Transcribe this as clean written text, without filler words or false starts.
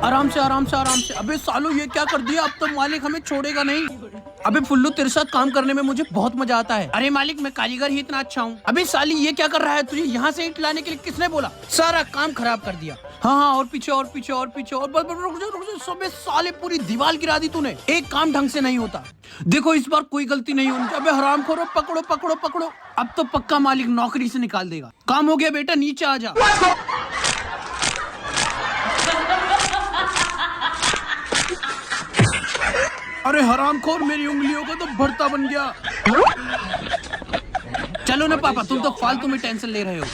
आराम से आराम से आराम से। अबे सालो ये क्या कर दिया, अब तो मालिक हमें छोड़ेगा नहीं। अबे फुल्लू तेरे साथ काम करने में मुझे बहुत मजा आता है। अरे मालिक मैं कारीगर ही इतना अच्छा हूँ। अबे साली ये क्या कर रहा है, तुझे यहाँ से ईंट लाने के लिए किसने बोला? सारा काम खराब कर दिया। हाँ हाँ, और पीछे और पीछे और पीछे और बस रुक जा रुक जा। सबे साले पूरी दीवार गिरा दी तूने। एक काम ढंग से नहीं होता। देखो इस बार कोई गलती नहीं होनी चाहिए। अबे हरामखोरो, पकड़ो पकड़ो पकड़ो। अब तो पक्का मालिक नौकरी से निकाल देगा। काम हो गया बेटा, नीचे आ जा। अरे हरामखोर, मेरी उंगलियों का तो भरता बन गया। चलो ना पापा, तुम तो फालतू में टेंशन ले रहे हो।